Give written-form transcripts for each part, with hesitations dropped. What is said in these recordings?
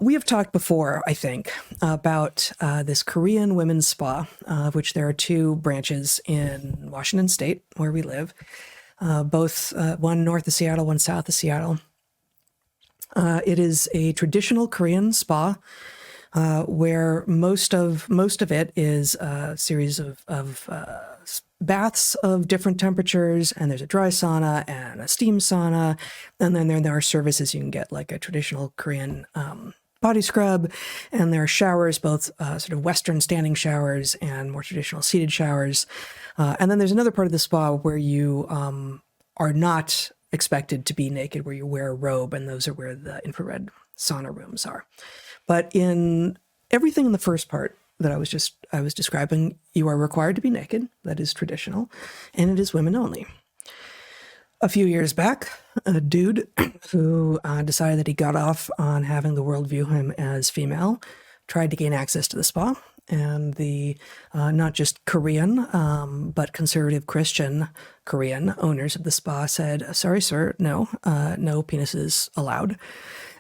We have talked before, I think, about this Korean women's spa, of which there are two branches in Washington State, where we live, both one north of Seattle, one south of Seattle. It is a traditional Korean spa where most of it is a series of baths of different temperatures, and there's a dry sauna and a steam sauna, and then there are services you can get, like a traditional Korean body scrub, and there are showers, both sort of Western standing showers and more traditional seated showers. And then there's another part of the spa where you are not expected to be naked, where you wear a robe, and those are where the infrared sauna rooms are. But in everything in the first part that I was describing, you are required to be naked. That is traditional, and it is women only. A few years back, a dude who decided that he got off on having the world view him as female tried to gain access to the spa, and the not just Korean, but conservative Christian Korean owners of the spa said, "Sorry, sir, no penises allowed."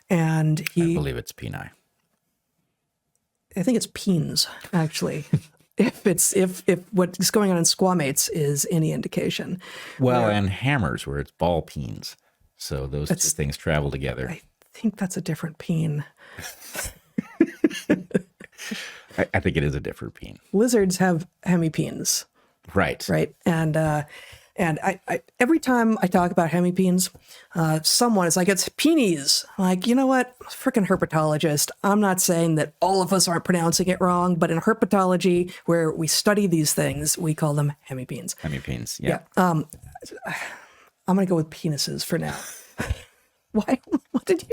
And I believe it's peni. I think it's peens, actually. if what's going on in Squamates is any indication. Well, and hammers, where it's ball peens. So those two things travel together. I think that's a different peen. I think it is a different peen. Lizards have hemipenes. Right. Right. And I every time I talk about hemipenes, someone is like, it's peenies. I'm like, you know what? Freaking herpetologist. I'm not saying that all of us aren't pronouncing it wrong, but in herpetology, where we study these things, we call them hemipenes. Hemipenes, yeah. I'm going to go with penises for now. Why? What did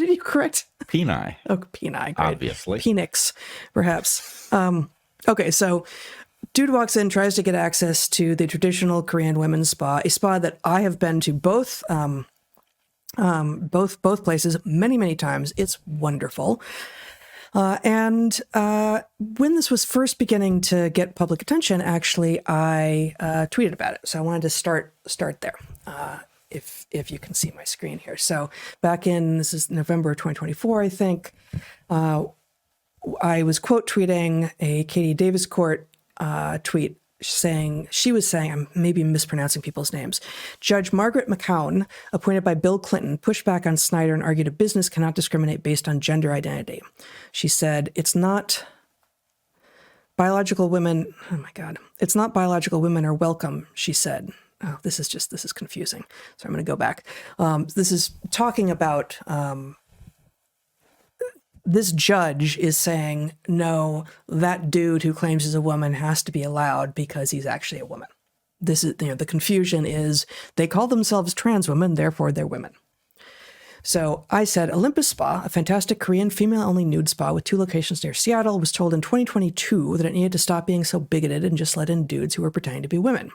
you correct? Peni. Oh, peni. Great. Obviously. Penix, perhaps. Okay, so dude walks in, tries to get access to the traditional Korean women's spa, a spa that I have been to both places many times. It's wonderful. And when this was first beginning to get public attention, actually, I tweeted about it. So I wanted to start there. If you can see my screen here. So back this is November 2024, I think, I was quote tweeting a Katie Davis Court tweet she was saying, I'm maybe mispronouncing people's names. Judge Margaret McCown, appointed by Bill Clinton, pushed back on Snyder and argued a business cannot discriminate based on gender identity. She said, it's not biological women. Oh my God. It's not biological women are welcome, she said. Oh, this is confusing. So I'm going to go back. This is talking about, this judge is saying, no, that dude who claims he's a woman has to be allowed because he's actually a woman. This is, the confusion is they call themselves trans women, therefore they're women. So I said, Olympus Spa, a fantastic Korean female-only nude spa with 2 locations near Seattle, was told in 2022 that it needed to stop being so bigoted and just let in dudes who were pretending to be women.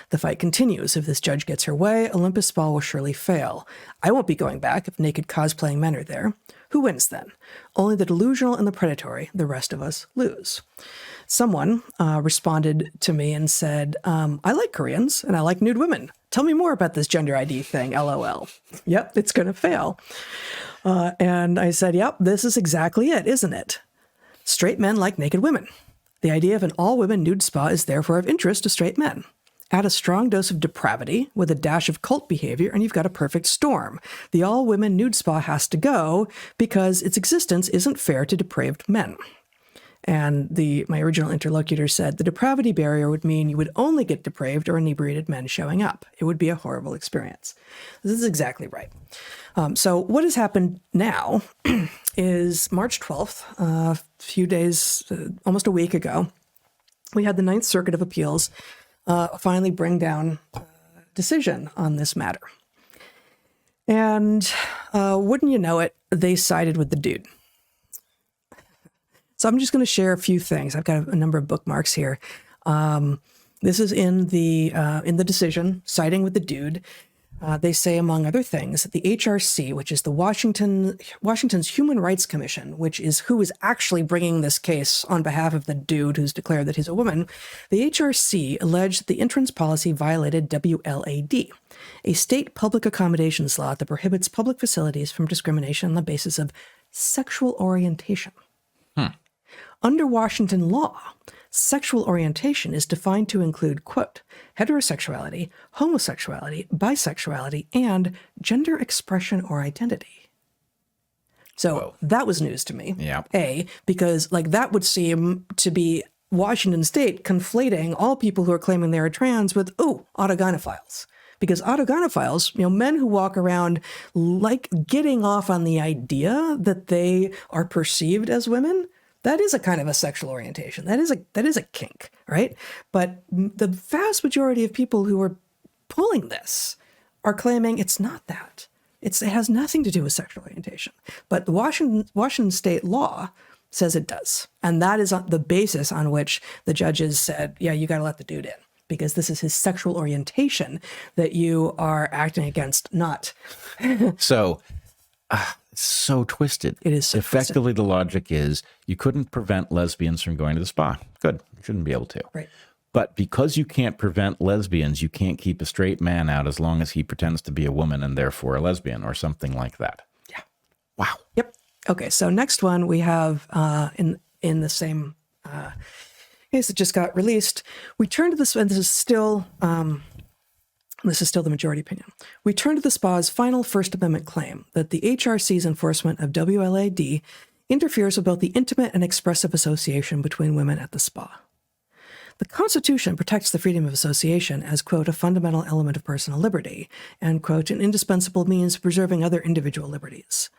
The fight continues. If this judge gets her way, Olympus Spa will surely fail. I won't be going back if naked cosplaying men are there. Who wins then? Only the delusional and the predatory. The rest of us lose. Someone responded to me and said, I like Koreans and I like nude women. Tell me more about this gender ID thing, LOL. Yep, it's going to fail. And I said, yep, this is exactly it, isn't it? Straight men like naked women. The idea of an all-women nude spa is therefore of interest to straight men. Add a strong dose of depravity with a dash of cult behavior, and you've got a perfect storm. The all-women nude spa has to go because its existence isn't fair to depraved men. And my original interlocutor said the depravity barrier would mean you would only get depraved or inebriated men showing up. It would be a horrible experience. This is exactly right. So what has happened now is March 12th, a few days, almost a week ago, we had the Ninth Circuit of Appeals finally bring down a decision on this matter. And wouldn't you know it, they sided with the dude. So I'm just going to share a few things. I've got a number of bookmarks here. This is in the decision, siding with the dude. They say, among other things, that the HRC, which is the Washington's Human Rights Commission, which is who is actually bringing this case on behalf of the dude who's declared that he's a woman, the HRC alleged that the entrance policy violated WLAD, a state public accommodations law that prohibits public facilities from discrimination on the basis of sexual orientation. Under Washington law, sexual orientation is defined to include, quote, heterosexuality, homosexuality, bisexuality, and gender expression or identity. So that was news to me. Yeah. Because like that would seem to be Washington state conflating all people who are claiming they are trans with, autogynephiles. Because autogynephiles, men who walk around like getting off on the idea that they are perceived as women, that is a kind of a sexual orientation. That is a kink, right? But the vast majority of people who are pulling this are claiming it's not that. It has nothing to do with sexual orientation. But the Washington state law says it does. And that is the basis on which the judges said, yeah, you got to let the dude in, because this is his sexual orientation that you are acting against, not. So so twisted. It is so effectively twisted. The logic is you couldn't prevent lesbians from going to the spa. Good. You shouldn't be able to. Right. But because you can't prevent lesbians, you can't keep a straight man out as long as he pretends to be a woman and therefore a lesbian or something like that. Yeah. Wow. Yep. Okay. So next one we have in the same case that just got released. We turn to this, and this is still the majority opinion. We turn to the SPA's final First Amendment claim that the HRC's enforcement of WLAD interferes with both the intimate and expressive association between women at the spa. The Constitution protects the freedom of association as, quote, a fundamental element of personal liberty, and, quote, an indispensable means of preserving other individual liberties.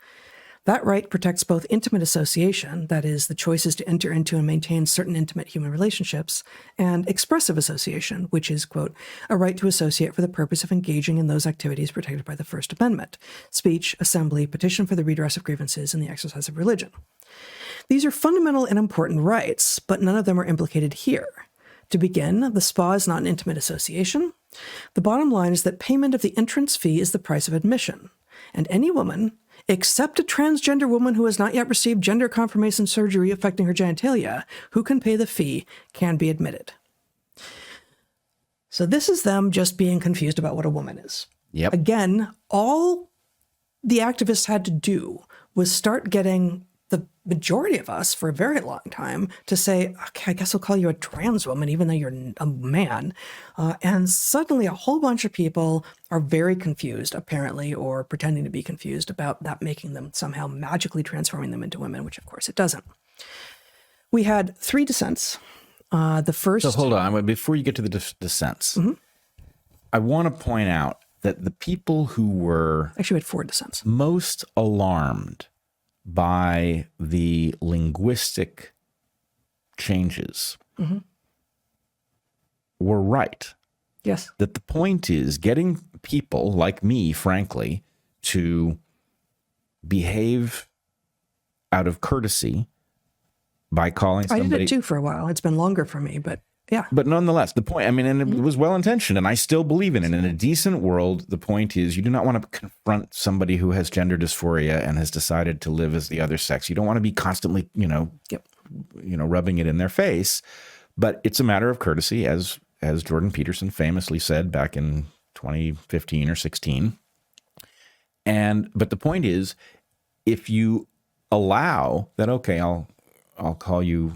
That right protects both intimate association, that is, the choices to enter into and maintain certain intimate human relationships, and expressive association, which is, quote, a right to associate for the purpose of engaging in those activities protected by the First Amendment, speech, assembly, petition for the redress of grievances, and the exercise of religion. These are fundamental and important rights, but none of them are implicated here. To begin, the spa is not an intimate association. The bottom line is that payment of the entrance fee is the price of admission, and any woman, except a transgender woman who has not yet received gender confirmation surgery affecting her genitalia, who can pay the fee, can be admitted. So this is them just being confused about what a woman is. Yep. Again, all the activists had to do was start getting the majority of us for a very long time to say, okay, I guess we'll call you a trans woman, even though you're a man. And suddenly a whole bunch of people are very confused, apparently, or pretending to be confused about that making them somehow magically transforming them into women, which of course it doesn't. We had 3 dissents. The first... So hold on, before you get to the dissents, I want to point out that the people who were... Actually, we had 4 dissents. Most alarmed by the linguistic changes were right. Yes. That the point is getting people like me, frankly, to behave out of courtesy by calling somebody... I did it too for a while. It's been longer for me, but yeah. But nonetheless, the point, and it was well-intentioned, and I still believe in it. In a decent world, the point is you do not want to confront somebody who has gender dysphoria and has decided to live as the other sex. You don't want to be constantly, rubbing it in their face. But it's a matter of courtesy, as Jordan Peterson famously said back in 2015 or 16. But the point is, if you allow that, okay, I'll call you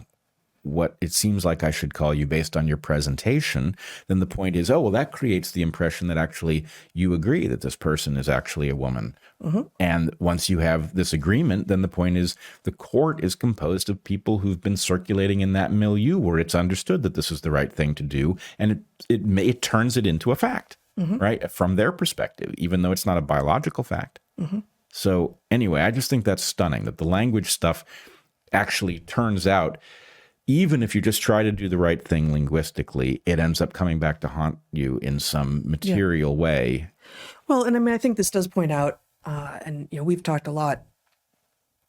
what it seems like I should call you based on your presentation, then the point is, that creates the impression that actually you agree that this person is actually a woman. And once you have this agreement, then the point is the court is composed of people who've been circulating in that milieu where it's understood that this is the right thing to do. And it turns it into a fact, right? From their perspective, even though it's not a biological fact. So anyway, I just think that's stunning that the language stuff actually turns out, even if you just try to do the right thing linguistically, it ends up coming back to haunt you in some material way. Well, and I think this does point out, and we've talked a lot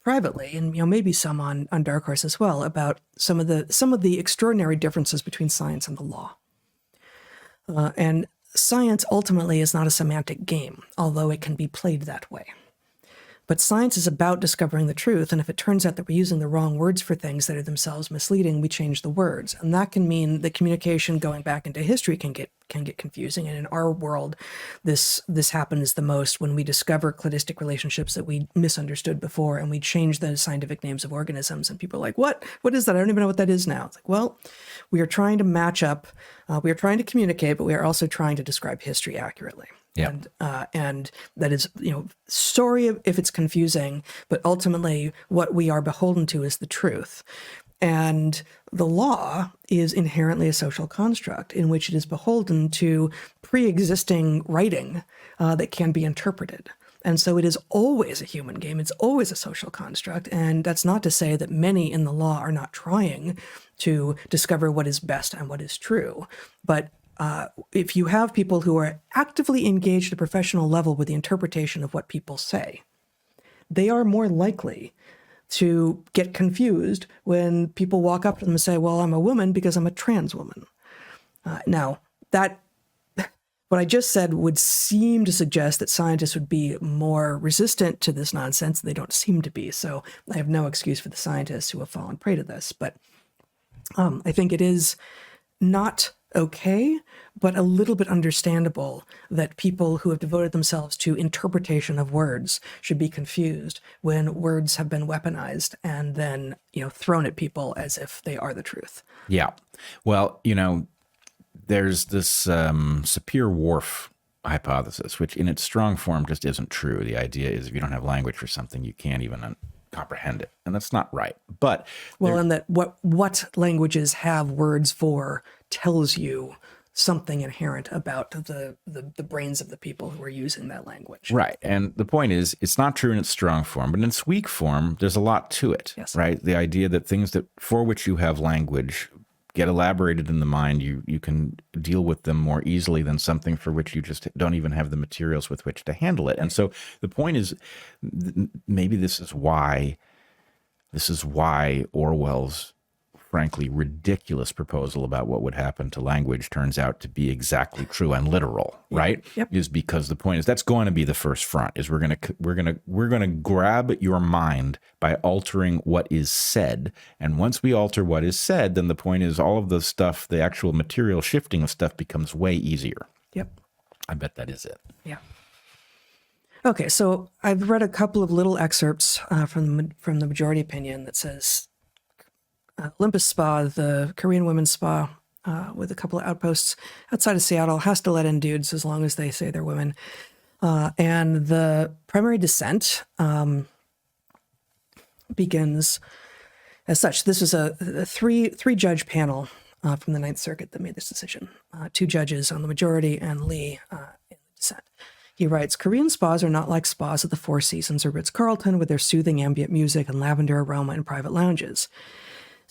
privately, and maybe some on DarkHorse as well, about some of the extraordinary differences between science and the law. And science ultimately is not a semantic game, although it can be played that way. But science is about discovering the truth. And if it turns out that we're using the wrong words for things that are themselves misleading, we change the words. And that can mean that communication going back into history can get confusing. And in our world, this happens the most when we discover cladistic relationships that we misunderstood before, and we change the scientific names of organisms. And people are like, what is that? I don't even know what that is now. It's like, well, we are trying to match up. We are trying to communicate, but we are also trying to describe history accurately. Yeah. And that is, sorry if it's confusing, but ultimately what we are beholden to is the truth. And the law is inherently a social construct in which it is beholden to pre-existing writing that can be interpreted. And so it is always a human game. It's always a social construct. And that's not to say that many in the law are not trying to discover what is best and what is true. But if you have people who are actively engaged at a professional level with the interpretation of what people say, they are more likely to get confused when people walk up to them and say, well, I'm a woman because I'm a trans woman. Now, what I just said would seem to suggest that scientists would be more resistant to this nonsense. They don't seem to be. So I have no excuse for the scientists who have fallen prey to this. But I think it is not okay, but a little bit understandable that people who have devoted themselves to interpretation of words should be confused when words have been weaponized and then, thrown at people as if they are the truth. Yeah. Well, there's this Sapir-Whorf hypothesis, which in its strong form just isn't true. The idea is if you don't have language for something, you can't even comprehend it. And that's not right. But and that what languages have words for tells you something inherent about the brains of the people who are using that language. Right. And the point is, it's not true in its strong form, but in its weak form, there's a lot to it. Yes. Right. The idea that things for which you have language get elaborated in the mind, you can deal with them more easily than something for which you just don't even have the materials with which to handle it. And so the point is, maybe this is why Orwell's frankly ridiculous proposal about what would happen to language turns out to be exactly true and literal, right? Yep. Is because the point is that's going to be the first front. Is we're going to grab your mind by altering what is said, and once we alter what is said, then the point is all of the stuff, the actual material shifting of stuff, becomes way easier. Yep. I bet that is it. Yeah. Okay, so I've read a couple of little excerpts from the majority opinion that says Olympus Spa, the Korean women's spa with a couple of outposts outside of Seattle, has to let in dudes as long as they say they're women. And the primary dissent begins as such. This is a three-judge panel from the Ninth Circuit that made this decision. Two judges on the majority and Lee in the dissent. He writes, Korean spas are not like spas at the Four Seasons or Ritz-Carlton with their soothing ambient music and lavender aroma in private lounges.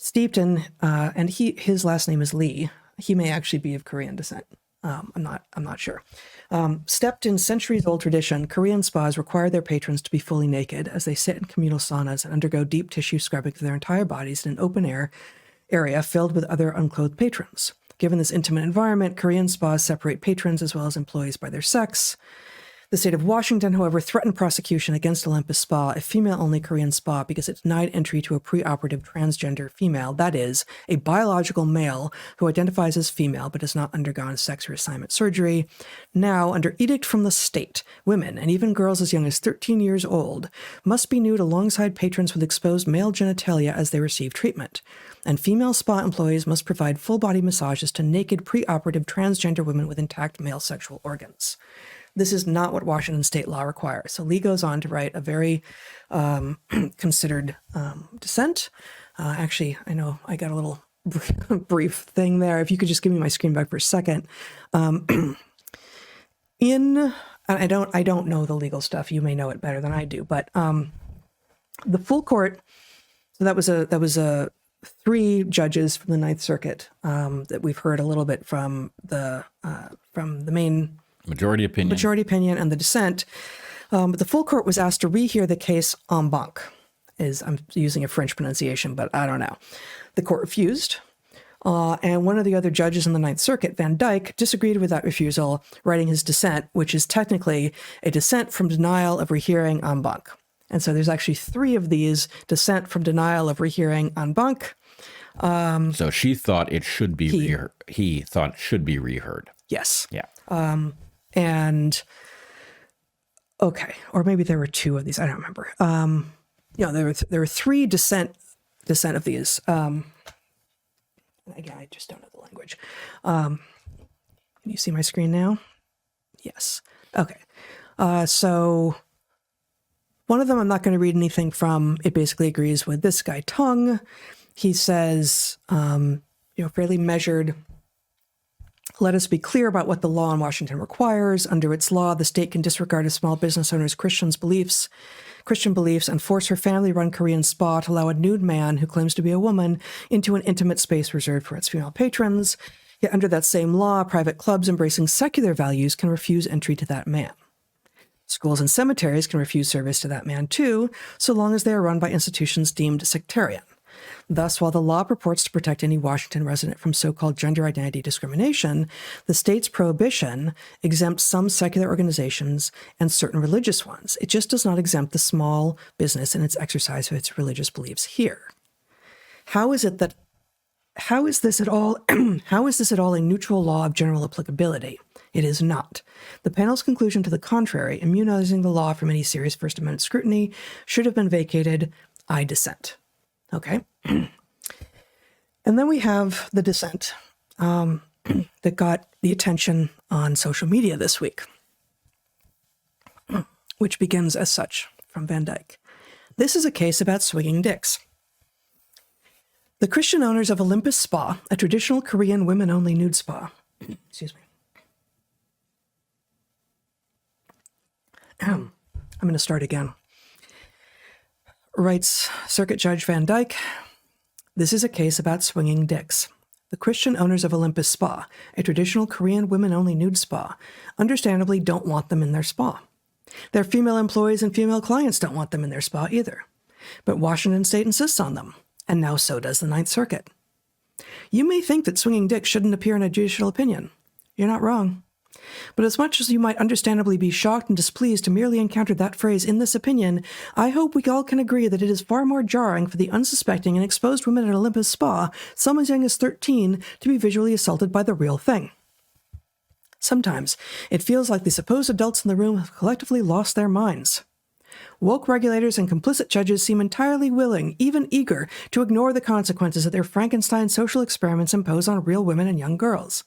Steeped in, and his last name is Lee. He may actually be of Korean descent. I'm not sure. Steeped in centuries-old tradition, Korean spas require their patrons to be fully naked as they sit in communal saunas and undergo deep tissue scrubbing of their entire bodies in an open-air area filled with other unclothed patrons. Given this intimate environment, Korean spas separate patrons as well as employees by their sex. The state of Washington, however, threatened prosecution against Olympus Spa, a female-only Korean spa, because it denied entry to a preoperative transgender female, that is, a biological male who identifies as female but has not undergone sex reassignment surgery. Now, under edict from the state, women, and even girls as young as 13 years old, must be nude alongside patrons with exposed male genitalia as they receive treatment. And female spa employees must provide full-body massages to naked preoperative transgender women with intact male sexual organs. This is not what Washington state law requires. So Lee goes on to write a very considered dissent. Actually, I know I got a little brief thing there. If you could just give me my screen back for a second. I don't know the legal stuff. You may know it better than I do. But the full court. So that was a 3 judges from the Ninth Circuit that we've heard a little bit from the main. Majority opinion and the dissent. But the full court was asked to rehear the case en banc. I'm using a French pronunciation, but I don't know. The court refused. And one of the other judges in the Ninth Circuit, VanDyke, disagreed with that refusal, writing his dissent, which is technically a dissent from denial of rehearing en banc. And so there's actually 3 of these: dissent from denial of rehearing en banc. So she thought it should be reheard. He thought it should be reheard. Yes. Yeah. And okay, or maybe there were 2 of these. I don't remember. There were 3 dissent of these. Again, I just don't know the language. Can you see my screen now? Yes. Okay. So one of them, I'm not going to read anything from. It basically agrees with this guy, Tung. He says, fairly measured. Let us be clear about what the law in Washington requires. Under its law, the state can disregard a small business owner's Christian beliefs, and force her family-run Korean spa to allow a nude man who claims to be a woman into an intimate space reserved for its female patrons. Yet under that same law, private clubs embracing secular values can refuse entry to that man. Schools and cemeteries can refuse service to that man too, so long as they are run by institutions deemed sectarian. Thus, while the law purports to protect any Washington resident from so-called gender identity discrimination, the state's prohibition exempts some secular organizations and certain religious ones. It just does not exempt the small business in its exercise of its religious beliefs here. How is this at all a neutral law of general applicability? It is not. The panel's conclusion to the contrary, immunizing the law from any serious First Amendment scrutiny, should have been vacated. I dissent. Okay. And then we have the dissent that got the attention on social media this week, which begins as such from VanDyke. This is a case about swinging dicks. The Christian owners of Olympus Spa, a traditional Korean women-only nude spa, excuse me. I'm going to start again. Writes Circuit Judge VanDyke, this is a case about swinging dicks. The Christian owners of Olympus Spa, a traditional Korean women-only nude spa, understandably don't want them in their spa. Their female employees and female clients don't want them in their spa either. But Washington State insists on them, and now so does the Ninth Circuit. You may think that swinging dicks shouldn't appear in a judicial opinion. You're not wrong. But as much as you might understandably be shocked and displeased to merely encounter that phrase in this opinion, I hope we all can agree that it is far more jarring for the unsuspecting and exposed women at Olympus Spa, some as young as 13, to be visually assaulted by the real thing. Sometimes it feels like the supposed adults in the room have collectively lost their minds. Woke regulators and complicit judges seem entirely willing, even eager, to ignore the consequences that their Frankenstein social experiments impose on real women and young girls.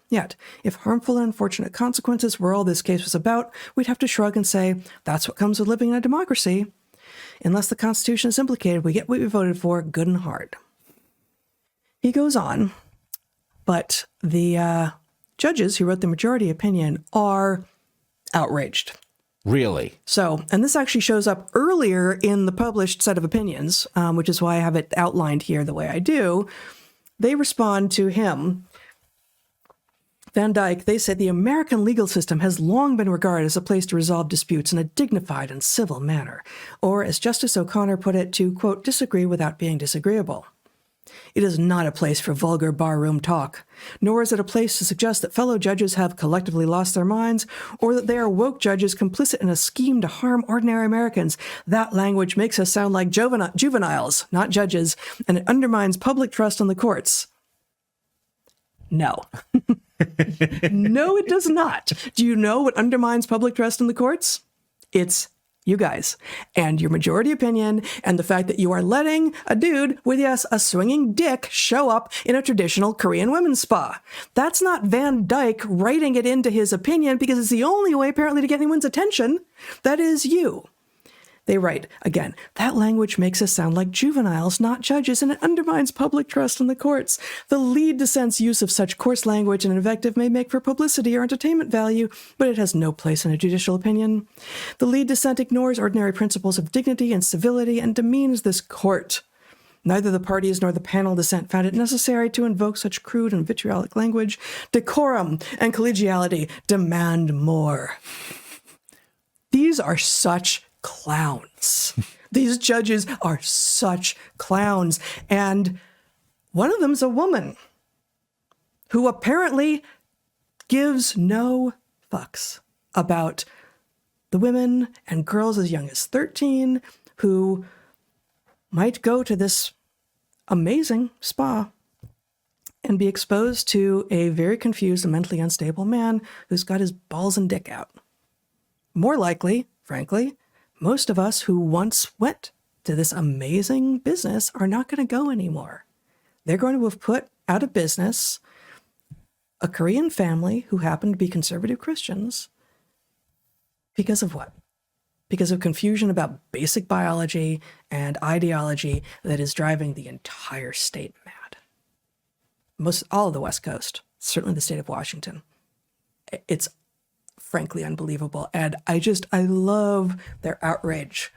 Yet, if harmful and unfortunate consequences were all this case was about, we'd have to shrug and say, that's what comes with living in a democracy. Unless the Constitution is implicated, we get what we voted for, good and hard. He goes on, but the judges who wrote the majority opinion are outraged. Really? So, and this actually shows up earlier in the published set of opinions, which is why I have it outlined here the way I do. They respond to him. VanDyke, they say the American legal system has long been regarded as a place to resolve disputes in a dignified and civil manner, or as Justice O'Connor put it, to, quote, disagree without being disagreeable. It is not a place for vulgar barroom talk, nor is it a place to suggest that fellow judges have collectively lost their minds, or that they are woke judges complicit in a scheme to harm ordinary Americans. That language makes us sound like juveniles, not judges, and it undermines public trust in the courts. No. No, it does not. Do you know what undermines public trust in the courts? It's you guys and your majority opinion and the fact that you are letting a dude with, yes, a swinging dick show up in a traditional Korean women's spa. That's not VanDyke writing it into his opinion because it's the only way apparently to get anyone's attention. That is you. They write, again, that language makes us sound like juveniles, not judges, and it undermines public trust in the courts. The lead dissent's use of such coarse language and invective may make for publicity or entertainment value, but it has no place in a judicial opinion. The lead dissent ignores ordinary principles of dignity and civility and demeans this court. Neither the parties nor the panel dissent found it necessary to invoke such crude and vitriolic language. Decorum and collegiality demand more. These are such clowns. These judges are such clowns. And one of them's a woman who apparently gives no fucks about the women and girls as young as 13 who might go to this amazing spa and be exposed to a very confused and mentally unstable man who's got his balls and dick out. More likely, frankly, most of us who once went to this amazing business are not going to go anymore. They're going to have put out of business a Korean family who happened to be conservative Christians because of what? Because of confusion about basic biology and ideology that is driving the entire state mad. All of the West Coast, certainly the state of Washington. It's frankly unbelievable. And I love their outrage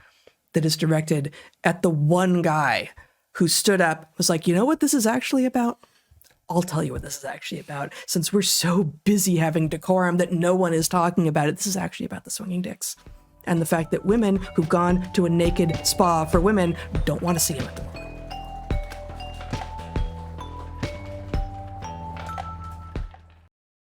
that is directed at the one guy who stood up, was like, you know what this is actually about? I'll tell you what this is actually about. Since we're so busy having decorum that no one is talking about it, this is actually about the swinging dicks. And the fact that women who've gone to a naked spa for women don't want to see him at the moment.